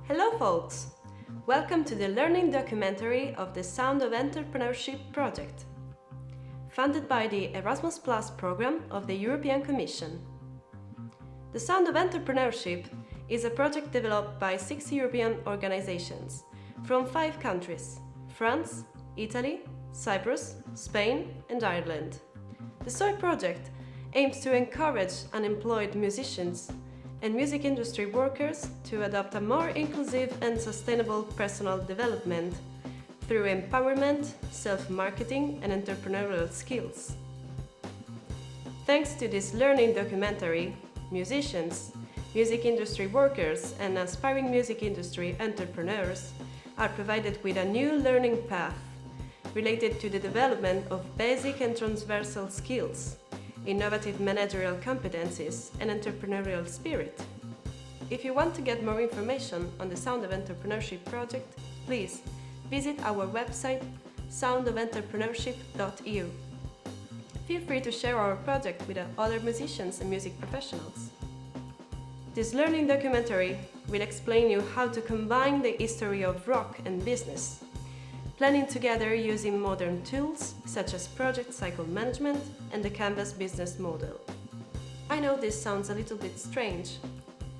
Hello folks! Welcome to the learning documentary of the Sound of Entrepreneurship project, funded by the Erasmus Plus program of the European Commission. The Sound of Entrepreneurship is a project developed by 6 European organizations from 5 countries: France, Italy, Cyprus, Spain and Ireland. The SOI project aims to encourage unemployed musicians and music industry workers to adopt a more inclusive and sustainable personal development through empowerment, self-marketing and entrepreneurial skills. Thanks to this learning documentary, musicians, music industry workers and aspiring music industry entrepreneurs are provided with a new learning path related to the development of basic and transversal skills, innovative managerial competencies and entrepreneurial spirit. If you want to get more information on the Sound of Entrepreneurship project, please visit our website soundofentrepreneurship.eu. Feel free to share our project with other musicians and music professionals. This learning documentary will explain you how to combine the history of rock and business, planning together using modern tools such as project cycle management and the Canvas business model. I know this sounds a little bit strange,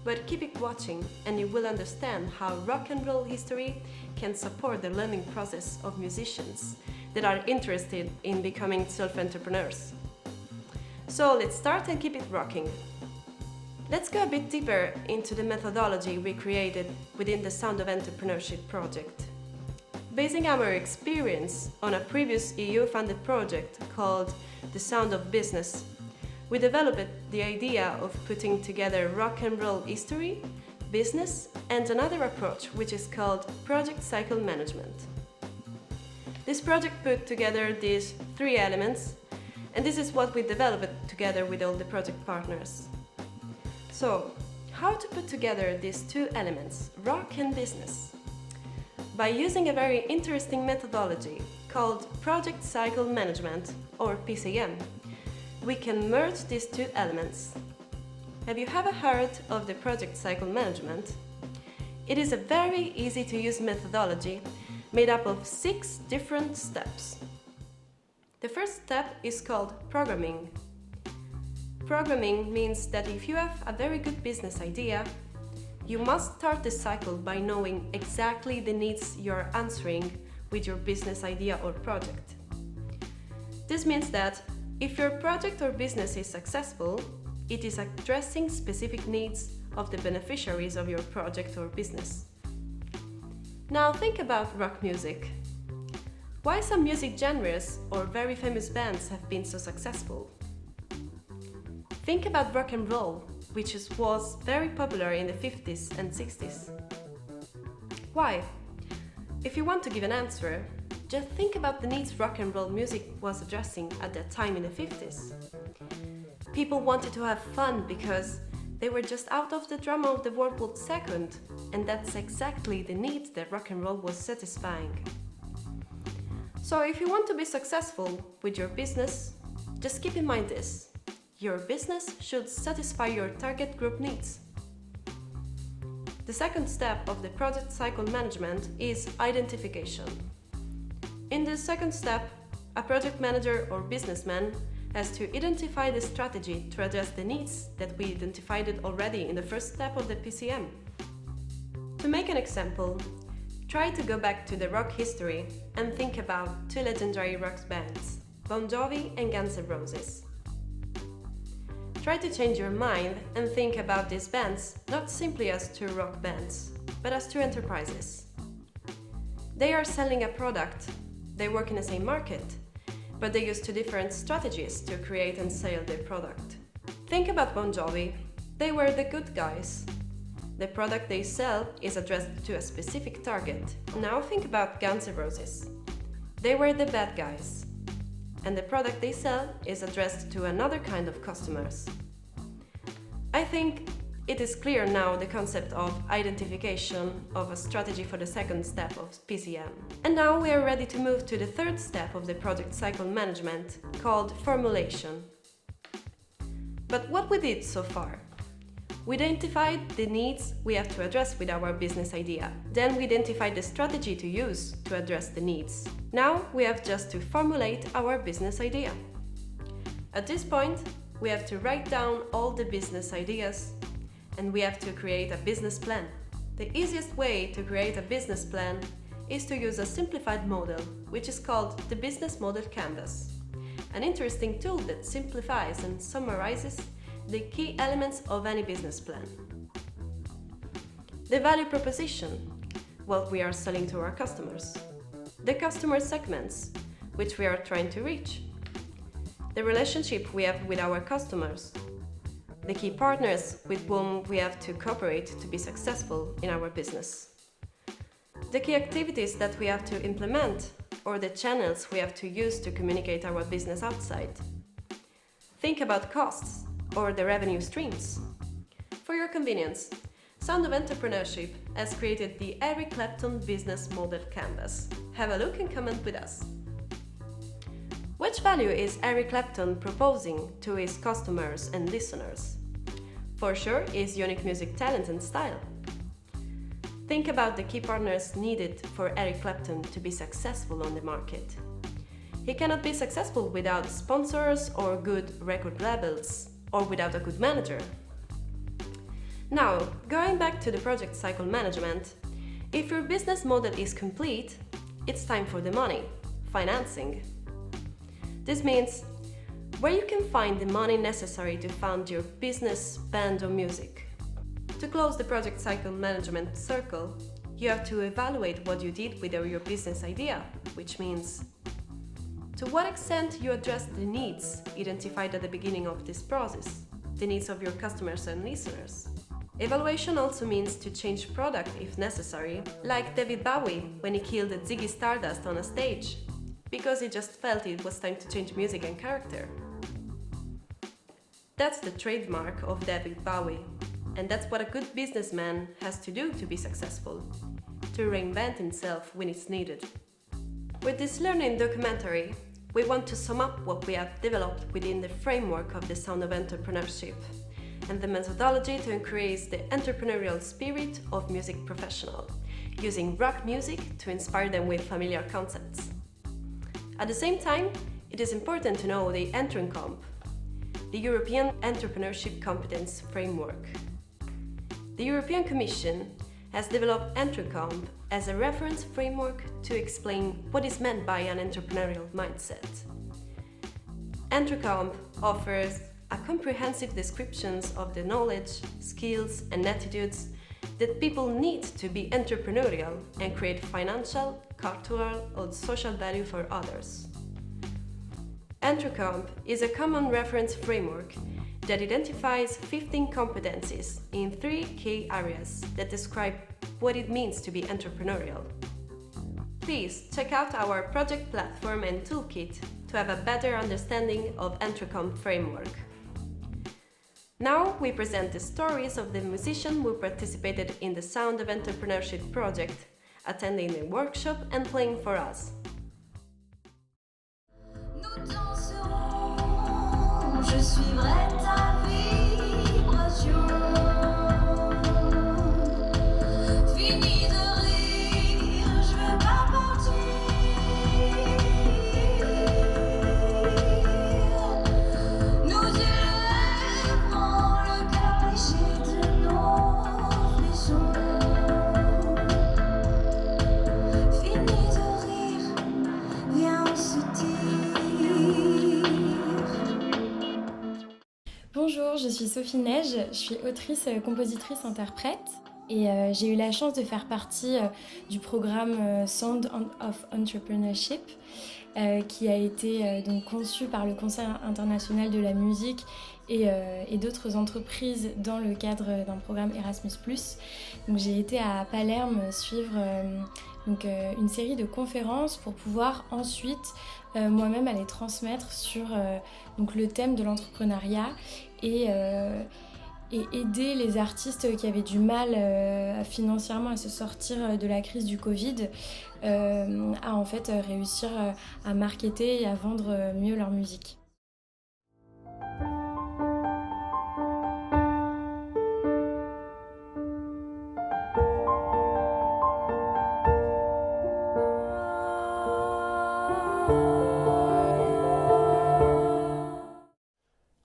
but keep it watching and you will understand how rock and roll history can support the learning process of musicians that are interested in becoming self-entrepreneurs. So let's start and keep it rocking. Let's go a bit deeper into the methodology we created within the Sound of Entrepreneurship project. Basing our experience on a previous EU-funded project called The Sound of Business, we developed the idea of putting together rock and roll history, business, and another approach which is called project cycle management. This project put together these 3 elements, and this is what we developed together with all the project partners. So, how to put together these 2 elements, rock and business? By using a very interesting methodology called Project Cycle Management, or PCM, we can merge these 2 elements. Have you ever heard of the Project Cycle Management? It is a very easy to use methodology made up of 6 different steps. The first step is called programming. Programming means that if you have a very good business idea, you must start the cycle by knowing exactly the needs you're answering with your business idea or project. This means that if your project or business is successful, it is addressing specific needs of the beneficiaries of your project or business. Now think about rock music. Why some music genres or very famous bands have been so successful? Think about rock and roll, which was very popular in the 50s and 60s. Why? If you want to give an answer, just think about the needs rock and roll music was addressing at that time in the 50s. People wanted to have fun because they were just out of the drama of the World War II, and that's exactly the need that rock and roll was satisfying. So if you want to be successful with your business, just keep in mind this. Your business should satisfy your target group needs. The second step of the project cycle management is identification. In this second step, a project manager or businessman has to identify the strategy to address the needs that we identified already in the first step of the PCM. To make an example, try to go back to the rock history and think about 2 legendary rock bands, Bon Jovi and Guns N' Roses. Try to change your mind and think about these bands not simply as 2 rock bands, but as 2 enterprises. They are selling a product, they work in the same market, but they use 2 different strategies to create and sell their product. Think about Bon Jovi. They were the good guys. The product they sell is addressed to a specific target. Now think about Guns N' Roses. They were the bad guys, and the product they sell is addressed to another kind of customers. I think it is clear now the concept of identification of a strategy for the second step of PCM. And now we are ready to move to the third step of the project cycle management, called formulation. But what we did so far? We identified the needs we have to address with our business idea. Then we identified the strategy to use to address the needs. Now we have just to formulate our business idea. At this point, we have to write down all the business ideas and we have to create a business plan. The easiest way to create a business plan is to use a simplified model, which is called the Business Model Canvas, an interesting tool that simplifies and summarizes the key elements of any business plan. The value proposition, what we are selling to our customers. The customer segments, which we are trying to reach. The relationship we have with our customers. The key partners with whom we have to cooperate to be successful in our business. The key activities that we have to implement or the channels we have to use to communicate our business outside. Think about costs or the revenue streams. For your convenience, Sound of Entrepreneurship has created the Eric Clapton Business Model Canvas. Have a look and comment with us. Which value is Eric Clapton proposing to his customers and listeners? For sure, his unique music talent and style. Think about the key partners needed for Eric Clapton to be successful on the market. He cannot be successful without sponsors or good record labels, or without a good manager. Now, going back to the project cycle management, if your business model is complete, it's time for the money, financing. This means where you can find the money necessary to fund your business, band or music. To close the project cycle management circle, you have to evaluate what you did with your business idea, which means to what extent you addressed the needs identified at the beginning of this process, the needs of your customers and listeners. Evaluation also means to change product if necessary, like David Bowie when he killed Ziggy Stardust on a stage, because he just felt it was time to change music and character. That's the trademark of David Bowie, and that's what a good businessman has to do to be successful, to reinvent himself when it's needed. With this learning documentary, we want to sum up what we have developed within the framework of the Sound of Entrepreneurship and the methodology to increase the entrepreneurial spirit of music professionals, using rock music to inspire them with familiar concepts. At the same time, it is important to know the Entrencomp, the European Entrepreneurship Competence Framework. The European Commission has developed Entrencomp as a reference framework to explain what is meant by an entrepreneurial mindset. Entrencomp offers a comprehensive description of the knowledge, skills and attitudes that people need to be entrepreneurial and create financial, cultural or social value for others. Entrencomp is a common reference framework that identifies 15 competencies in 3 key areas that describe what it means to be entrepreneurial. Please check out our project platform and toolkit to have a better understanding of Entrencomp framework. Now we present the stories of the musicians who participated in the Sound of Entrepreneurship project, attending the workshop and playing for us. Je suivrai ta vibration. Fini de rire, je vais pas partir. Nous élèverons le cœur léger de nos frissons. Fini de rire, viens on se tire. Bonjour, je suis Sophie Neige, je suis autrice, compositrice, interprète et j'ai eu la chance de faire partie du programme Sound of Entrepreneurship qui a été donc conçu par le Conseil international de la musique et d'autres entreprises dans le cadre d'un programme Erasmus+. Donc j'ai été à Palerme suivre une série de conférences pour pouvoir ensuite moi-même aller transmettre sur donc le thème de l'entrepreneuriat et aider les artistes qui avaient du mal financièrement à se sortir de la crise du Covid à en fait réussir à marketer et à vendre mieux leur musique.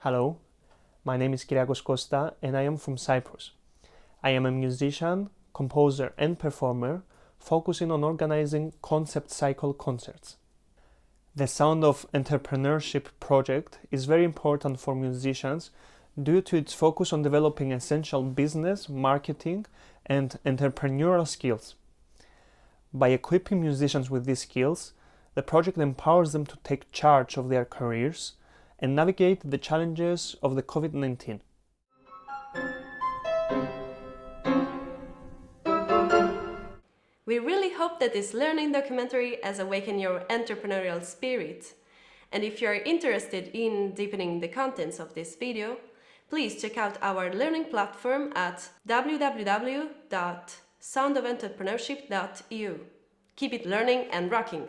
Hello, my name is Kyriakos Costa and I am from Cyprus. I am a musician, composer and performer focusing on organizing concept cycle concerts. The Sound of Entrepreneurship project is very important for musicians due to its focus on developing essential business, marketing and entrepreneurial skills. By equipping musicians with these skills, the project empowers them to take charge of their careers and navigate the challenges of the COVID-19. We really hope that this learning documentary has awakened your entrepreneurial spirit. And if you are interested in deepening the contents of this video, please check out our learning platform at www.soundofentrepreneurship.eu. Keep it learning and rocking!